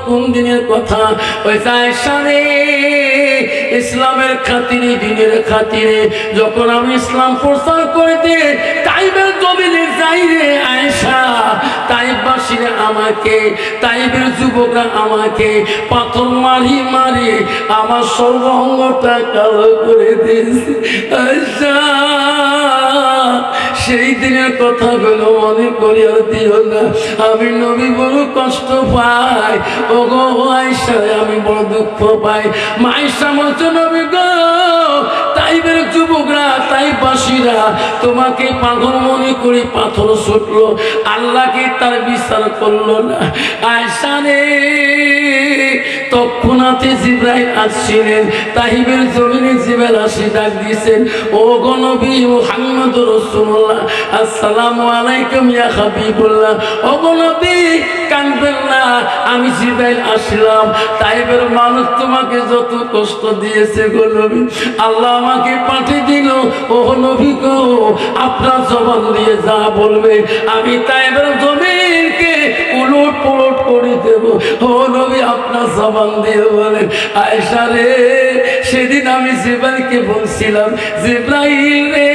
কোন দিনের কথা? ইসলামের খাতিরে, দিনের খাতিরে যখন আমি ইসলাম প্রচার করতে তাইবের জমিনে যাই রে আয়েশা, তাইববাসীরা আমাকে, তাইবের যুবকরা আমাকে পাথর মারি মারি আমার সর্বাঙ্গটা কালো করে দিয়েছে। আয়েশা, সেই দিনের কথাগুলো মনে করি আর দিও না। আমি নবী বড় কষ্ট পাই, ও গো আয়েশা আমি বড় দুঃখ পাই। আয়েশা বলছে, নবী গো, তাইবের যুবকরা, তাইববাসীরা তোমাকে পাগল মনে করে পাথর ছুটলো, আল্লাহকে তার বিচার করলো না। আয়েশা রে, তৎক্ষণাতে জিবরাইল আসছিলেন, তাইবের জমিনে জিবরাইল আসি ডাক দিয়েছেন, ও গো নবী মুহাম্মদুর রাসূলুল্লাহ, আসসালামু আলাইকুম ইয়া হাবিবুল্লাহ। ও গো নবী কাঁদবেন না, আমি জিবরাইল আসলাম। তাইবের মানুষ তোমাকে যত কষ্ট দিয়েছে গো নবী, আল্লাহ আমাকে পাঠিয়ে দিল। ও নবী গো, আপনার জবান দিয়ে যা বলবে আমি তাইবের জমিনকে উলট পালট করে দেব। ও নবী আপনার জবান দিয়ে বলেন। আয়েশা রে, সেদিন আমি জিবরাইলকে বলছিলাম, জিবরাইল রে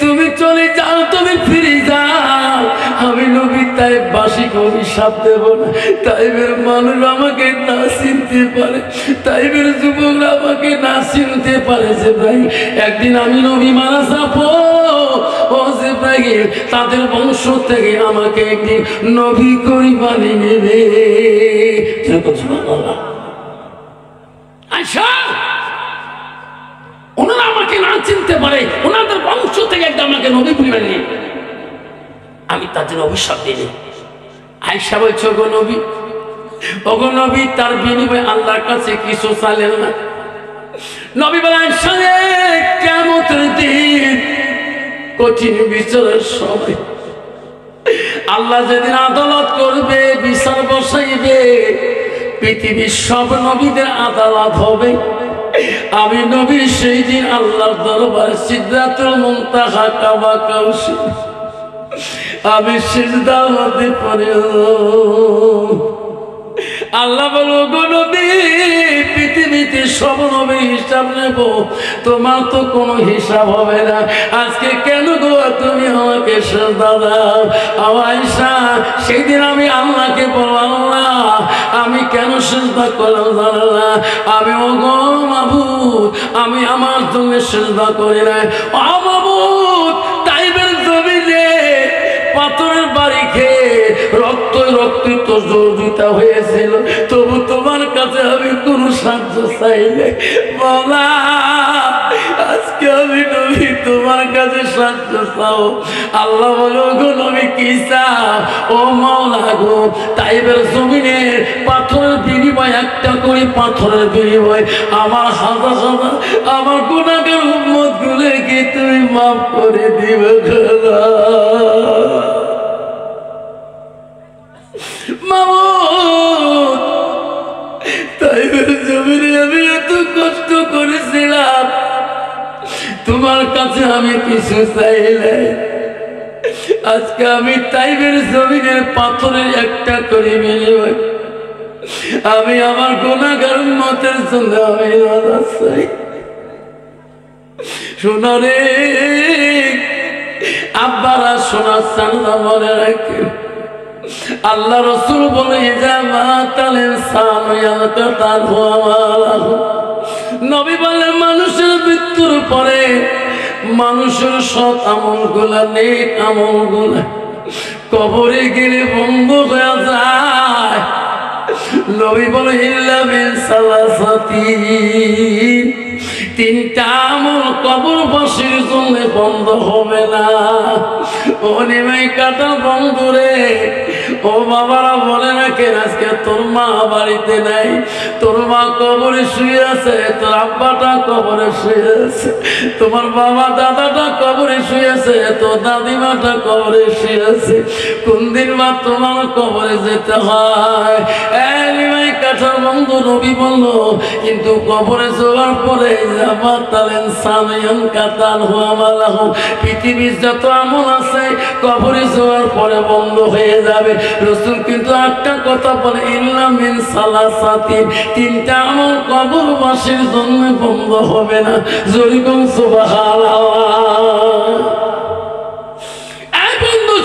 তুমি চলে যাও, তুমি ফিরে যাও, আমি নবী তাইববাসীকে অভিশাপ দেব না। তাইবের মানুষ আমাকে না চিনতে পারে, তাইবের যুবকরা আমাকে না চিনতে পারে। জিবরাইল, একদিন আমি নবী মারা যাবো, ও জিবরাইল তাদের বংশ থেকে আমাকে একদিন নবী করে বানিয়ে নেবে। আয়েশা, ওনারা আমাকে না চিনতে পারে, ওনাদের বংশ থেকে একদম আমাকে নবী করে বানিয়ে নেবে, আমি তাদের অভিশাপ দিই। আয়েশা বলছে, ওগো নবী, ওগো নবী তার বিনিময়ে আল্লাহর কাছে কিছু চাইলেন না। নবী বলে, আয়েশা রে, কিয়ামতের দিন কঠিন বিচারের সময় আল্লাহ যেদিন আদালত করবে, বিচার বসাইবে, পৃথিবীর সব নবীদের আদালত হবে। আমি নবী সেই দিন আল্লাহর দরবারে সিদরাতুল মুনতাহা কাবা কাউসি আমি সিজদা হতে পারি। আল্লাহ বলো, গো নবী পৃথিবীতে সব নবীর হিসাব নেব, তোমার তো কোনো হিসাব হবে না। আজকে কেন গো তুমি আমাকে সিজদা দাও? আয়েশা, সেই দিন আমি আল্লাহকে বললাম, আল্লাহ আমি কেন সিজদা করলাম জানো না? আমি ও গো মাবুদ, আমি আমার জন্য সিজদা করি না। ও মাবুদ, তাইবের জমিনে পাথরের বাড়ি খেয়ে রক্ত রক্তিত জর্জরিত হয়েছিল, তবু তোমার কাছে আমি কোনো সাহায্য চাইলে বলা, আজকে আমি নবী তোমার কাছে সাহায্য চাও। আল্লাহ বলো, গো নবী কি চাও? ও মাওলা গো, তাইবের জমিনে পাথরের বিনিময়, একটা করে পাথরের বিনিময় আমার হাজার হাজার আমার গুনাহগার উম্মত গুলোকে তুমি মাফ করে দিবে খোদা। মামুদ, তাইবের জমিনে আমি এত কষ্ট করেছিলাম, তোমার কাছে আমি কিছু চাইলে, আজকে আমি তাইবের জমিনের পাথরের একটা করে বিনিময় আমি আমার গুনাহগার উম্মতের জন্য আমি নাজাত চাই। শোনো রে আব্বারা, শোনা চান্দা মনে রাখে, আল্লাহ রসুল বলে, নবী বলে, মানুষের মৃত্যুর পরে মানুষের সৎ আমল গুলা, নেক আমল গুলা কবরে গেলে বন্ধ হয়ে যায়। নবী বলে, ইল্লা মিন সালাসাতি, তিনটা আমল কবরবাসীর জন্য বন্ধ হবে না। ও নিমাই কাটা বন্ধুরে, ও বাবারা বলে রাখেন, আজকে তোর মা বাড়িতে নাই, তোর মা কবরে শুয়ে আছে, তোর আব্বাটা কবরে শুয়ে আছে, তোমার বাবা দাদাটা কবরে শুয়ে আছে, তোর দাদিমাটা কবরে শুয়ে আছে। কোন দিন বা তোমার কবরে যেতে হয়? বেটার বন্ধু নবী বলল, কিন্তু কবরে যাওয়ার পরে পৃথিবীর যত আমল আছে কবরে যাওয়ার পরে বন্ধ হয়ে যাবে। রাসূল কিন্তু একটা কথা বলে, ইল্লা মিন সালাসাতিন, তিনটা আমল কবরবাসীর জন্য বন্ধ হবে না। জোরে বলুন সুবহানাল্লাহ।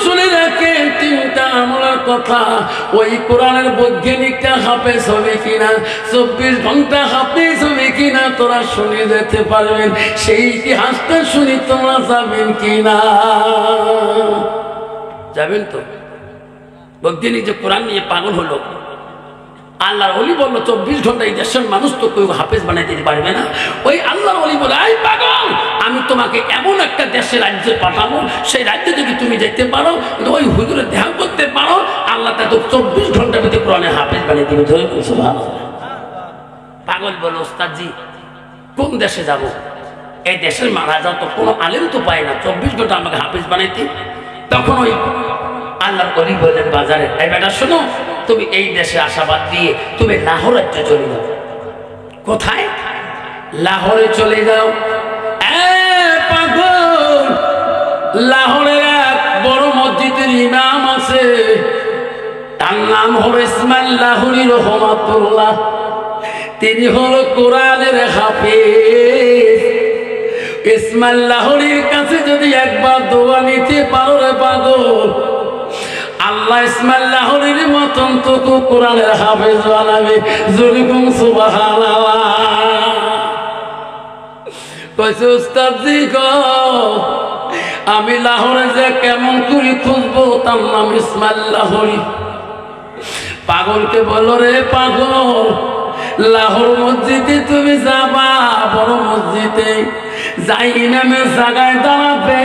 শুনে রাখেন, তিনটা আমলের কথা। ওই কোরআনের বৈজ্ঞানিকটা হাফেজ হবে কিনা, 24 ঘন্টা হাফেজ হবে কিনা তোরা শুনে যেতে পারবেন। সেই ইতিহাসটা শুনি তোমরা যাবেন কিনা? যাবেন তো? বৈজ্ঞানিক যে কোরআন নিয়ে পাগল হলো, আল্লাহর ওলি বললো 24 ঘন্টা এই দেশের মানুষ তো কেউ হাফেজ বানাই দিতে পারবে না। ওই আল্লাহর ওলি বলে, এই পাগল, আমি তোমাকে এমন একটা দেশে রাজ্যে পাঠাবো, সেই রাজ্যে যদি তুমি যেতে পারো, ওই হুজুরে ধ্যান করতে পারো, আল্লাহ তাকে 24 ঘন্টার ভিতরে কোরআনে হাফেজ বানিয়ে দিবে। ধরে বলছো ভালো। পাগল বলো, ওস্তাদজি কোন দেশে যাব? এই দেশের রাজা তো কোনো আলেম তো পায় না, 24 ঘন্টা আমাকে হাফেজ বানাইতে। তখন ওই আল্লাহর ওলি বললেন বাজারে, এই বেটা শোনো, তুমি এই দেশে আশাবাদ দিয়ে তুমি লাহোর রাজ্যে চলে যাও। কোথায়? লাহোরে চলে যাও। পাগল, লাহোরের এক বড় মসজিদের ইমাম আছে, তার নাম হলো ইসমাইল লাহোরী রহমাতুল্লাহ। তিনি হলো কোরআনের হাফেজ। ইসমাইল লাহোরীর কাছে যদি একবার দোয়া নিতে পারো রে পাগল, আল্লাহ ইসমাইল লাহোরীর মতন তো কোরআনের হাফেজ বানাবে। জোরে বলুন সুবহানাল্লাহ। কইছে, উস্তাদজি গো, আমি লাহোরে যে কেমন করে খুঁজবো, তার নাম ইসমাইল লাহোরী। পাগলকে বলো, রে পাগল, লাহোর মসজিদে তুমি যাবা, বড় মসজিদে যাই ইমামের জায়গায় দাঁড়াবে,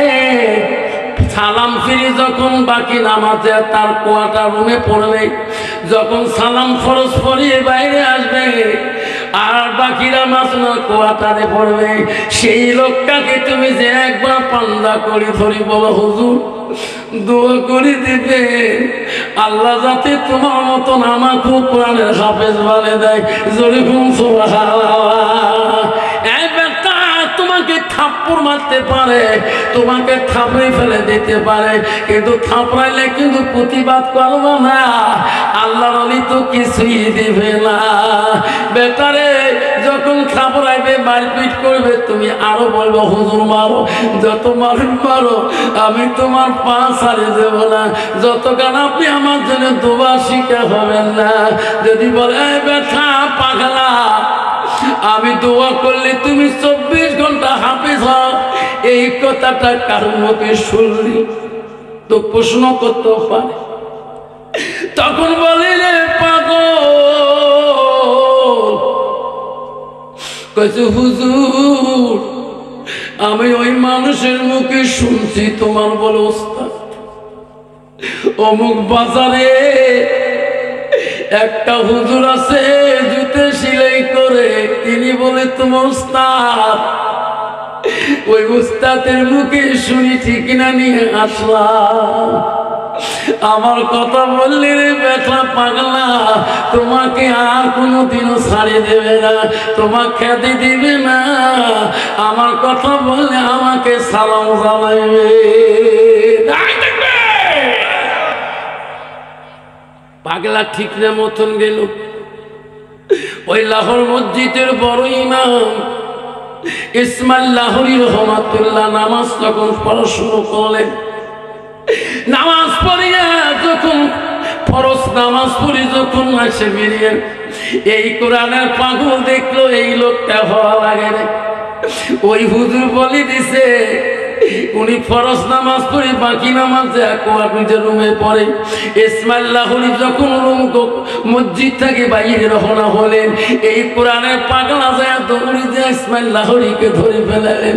সালাম ফিরি যখন বাকি নামাজে তার কোয়াটার রুমে পড়বে, যখন সালাম ফরজ পড়িয়ে বাইরে আসবে আর বাকি নামাজ কোয়াটারে পড়বে, সেই লোকটাকে তুমি যে একবার পান্দা করে ধরি, বলো হুজুর দোয়া করে দিবে আল্লাহ যাতে তোমার মতন আমাকে কোরআনের হাফেজ বানিয়ে দেয়। জোরে বলুন সুবহানাল্লাহ। এই বেটা তোমাকে থাপ্পড় মারতে পারে, তোমাকে থাপড়ে ফেলে দিতে পারে, কিন্তু থাপড়াইলে কিন্তু প্রতিবাদ করবে না, আল্লাহর ওলি তো কিছুই দিবে না। বেটারে যখন থাপড়াইবে, মারপিট করবে, তুমি আরো বলবো হুজুর মারো, যত মারুন মারো, আমি তোমার পা ছাড়ে দেব না, যতক্ষণ আপনি আমার জন্য দোয়া শিখা হবেন না। যদি বলে, এই বেটা পাগলা, আমি দোয়া করলে তুমি 24 ঘন্টা হাফেজ হও, এই কথাটা কারোর মুখে শুনলি তো প্রশ্ন করতে পারে। তখন বলে, রে পাগল, কইছে হুজুর আমি ওই মানুষের মুখে শুনছি, তোমার বলো ওস্তাদ অমুক বাজারে একটা হুজুর আছে জুতে সেলাই করে, তিনি বলে তোমার উস্তাদ। ওই উস্তাদের মুখে শুনি ঠিক না নিয়ে আসলাম। আমার কথা বললি রে বেটা পাগলা, তোমাকে আর কোনোদিনও ছাড়িয়ে দেবে না, তোমাকে খেতে দিবে না, আমার কথা বললে আমাকে সালাম জানাইবে। পাগলা ঠিক না মতন গেল। ওই লাহোর মসজিদের বড় ইমাম ইসমাইল লাহোরী রহমাতুল্লাহ নামাজ যখন পড়া শুরু করলেন, নামাজ পড়িয়া যখন ফরজ নামাজ পড়ি যখন আসে বেরিয়ে, এই কোরআনের পাগল দেখলো এই লোকটা হওয়া লাগে। ওই হুজুর বলে দিছে, উনি ফরজ নামাজ পড়ে বাকি নামাজে নিজের রুমে পড়ে। ইসমাইল লাহোরী যখন মসজিদ থেকে বাইরে রওনা হলেন, এই কোরআনের পাগলা যায় দৌড়ি যে ইসমাইল লাহোরীকে ধরে ফেলালেন।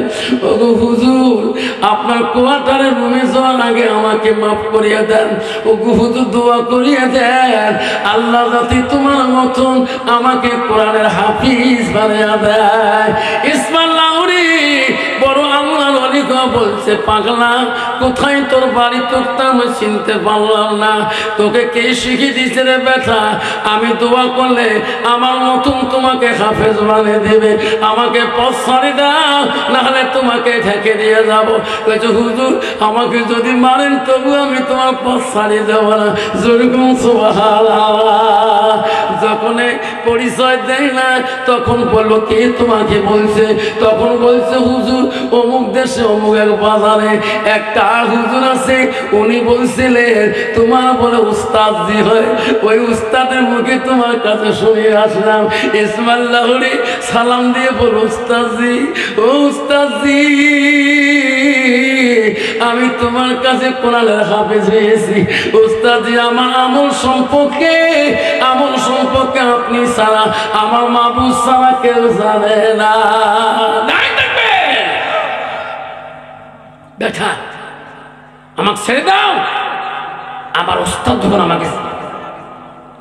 ওগো হুজুর, আপনার কোয়ার্টারের রুমে যাওয়ার আগে আমাকে মাফ করিয়া দেন। ওগো হুজুর দোয়া করিয়া দেন, আল্লাহ যাতে তোমার মতন আমাকে কোরআনের হাফিজ বানিয়ে দেয়। ইসমাইল লাহোরী বড় আল্লাহর ওলি গো, বলছে, পাগলা কোথায় তোর বাড়ি? তোরটা আমি চিনতে পারলাম না। তোকে কে শিখিয়ে দিচ্ছে রে বেটা? আমি দোয়া করলে আমার মতন তোমাকে হাফেজ বানিয়ে দেবে। আমাকে পথ ছাড়ি দাও, নাহলে তোমাকে ঢেকে দিয়ে যাবো। বলছে, হুজুর আমাকে যদি মারেন তবু আমি তোমার পথ ছাড়িয়ে দেবো না। যেরকম সুবহানাল্লাহ। যখন পরিচয় দেয় না তখন বললো, কে তোমাকে বলছে? তখন বলছে, হুজুর অমুক দেশে অমুক এক বাজারে একটা হুজুর আছে, উনি বলছিলেন তোমার বলে উস্তাদজি হয়, ওই উস্তাদের মুখে তোমার কাছে শুনে আসলাম। ইসমাইল লাহোরী সালাম দিয়ে বল, উস্তাদজি, ও উস্তাদজি, আমি তোমার কাছে কোরআনের হাফেজ হয়েছি। উস্তাদজি, আমার আমল সম্পর্কে আপনি ছাড়া, আমার মাবুদ ছাড়া কেউ জানে না। বেটা আমাকে ছেড়ে দাও। আমার ওস্তাদ যখন আমাকে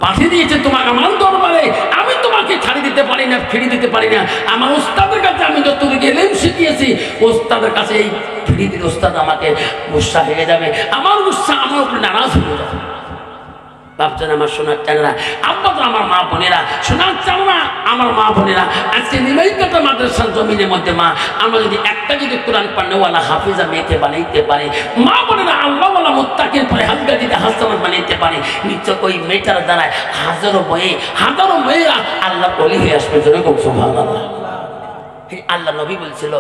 পাঠিয়ে দিয়েছে তোমাকে আমার দরবারে, আমি তোমাকে ছাড়িয়ে দিতে পারি না, ফিরিয়ে দিতে পারি না। আমার ওস্তাদের কাছে আমি যতটুকু এলেম শিখিয়েছি, ওস্তাদের কাছে এই ফিরিয়ে দিলে ওস্তাদ আমাকে গুসা হয়ে যাবে, আমার গুসা আমার উপরে নারাজ হয়ে যাবে। ভাবছেন আমার সোনার চাঁদরা, আব্বারা, আমার মা বোনেরা, সোনার চাঁদরা, আমার মা বোনেরা, আজকে নিমাইকাটা মাদ্রাসার জমিনের মধ্যে মা, আমরা যদি একটা যদি কোরআন পান্নেওয়ালা হাফিজা মেয়েকে বানাইতে পারে, মা বোনেরা আল্লাহওয়ালা মুত্তাকির পরে হালকা যদি হাসানাত বানাইতে পারে, নিশ্চয় ওই মেয়েটার দ্বারায় হাজারো মেয়েরা আল্লাহ ওলি হয়ে আসবে। যেরকম সুবহানাল্লাহ। আল্লাহ নবী বলছিল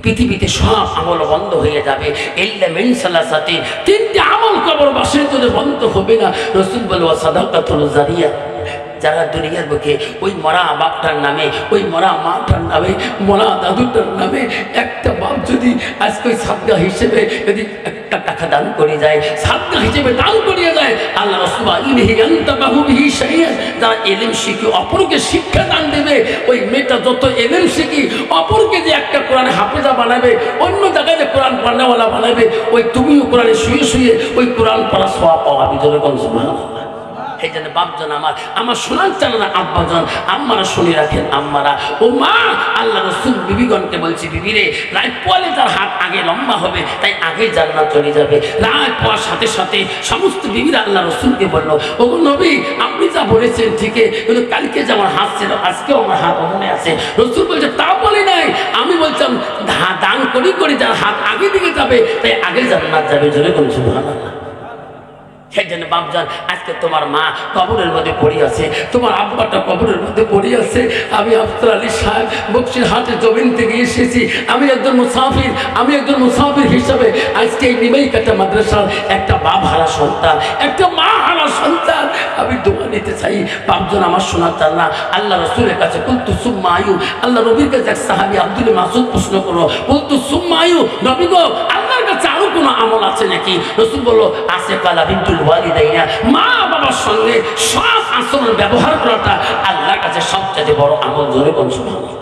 পৃথিবীতে সব আমল বন্ধ হয়ে যাবে, ইল্লা মিন সালাসাতি, তিনটি আমল কবরবাসীর জন্য বন্ধ হবে না। রাসূল বলে, সাদাকাতুল জারিয়া, যারা দুনিয়ার বুকে ওই মরা বাপটার নামে, ওই মরা মাটার নামে, মরা দাদুটার নামে একটা বাপ যদি আজকে ওই সাদগা হিসেবে যদি একটা টাকা দান করে যায়, সাদগা হিসেবে দান করিয়ে যায়, আল্লাহ রাসূল ইলাহি আনতাবাহু বিহি শাইআন, যারা ইলম শিখে অপরকে শিক্ষা দান দেবে, ওই মেয়েটা যত ইলম শিখি অপরকে যে একটা কোরআন হাফেজা বানাবে, অন্য জায়গায় যে কোরআন পড়নেওয়ালা বানাবে, ওই তুমিও কোরআনে শুয়ে শুয়ে ওই কোরআন পড়া সওয়াব পাওয়া। বিজয় কোন সুবহানাল্লাহ। এই জন্য বাপজন আমার শোনার চান না, আব্বাজন আম্মারা শুনে রাখেন। আম্মারা ও মা, আল্লাহ রাসূল বিবিগণকে বলছি, বিবিরে রাত পোয়ালে তার হাত আগে লম্বা হবে, তাই আগে জান্নাত চলে যাবে। রাত পোয়ার সাথে সাথে সমস্ত বিবিরা আল্লাহ রাসূলকে বললো, ও নবী আপনি যা বলেছেন ঠিকই, কিন্তু কালকে যে আমার হাত ছিল আজকেও আমার হাত মনে আছে। রাসূল বলছে, তা বলি নাই, আমি বলছিলাম দান করি যার হাত আগে দিকে যাবে তাই আগে জান্নাত যাবে। জোরে কোন সুবহানাল্লাহ। সেই জন্য বাপজান, আজকে তোমার মা কবরের মধ্যে পড়ে আছে, তোমার আব্বাটা কবরের মধ্যে পড়ে আছে। আমি আফতার আলী সাহেব বক্সিরহাটের জমিন থেকে এসেছি। আমি একজন মুসাফির হিসাবে আজকে এই নিমাইকাটা মাদ্রাসার একটা বাপ হারা সন্তান, একটা মা হারা সন্তান, আমি দোয়া নিতে চাই। বাপজন আমার শোনার চান না, আল্লাহ রসুলের কাছে কুলতু সুম্মা আয়ু, আল্লাহ নবীর কাছে এক সাহাবী আব্দুল মাসউদ প্রশ্ন করো, কুলতু সুম্মা আয়ু, নবী গো আল্লাহর কাছে আরো কোনো আমল আছে নাকি? রসুল বলল, আছে। কালা বিনতুল ওয়ালিদাইনা, মা বাবার সঙ্গে সব আচরণ ব্যবহার করাটা আল্লাহর কাছে সবচেয়ে বড় আমল। জোরে কোন সুবহানাল্লাহ।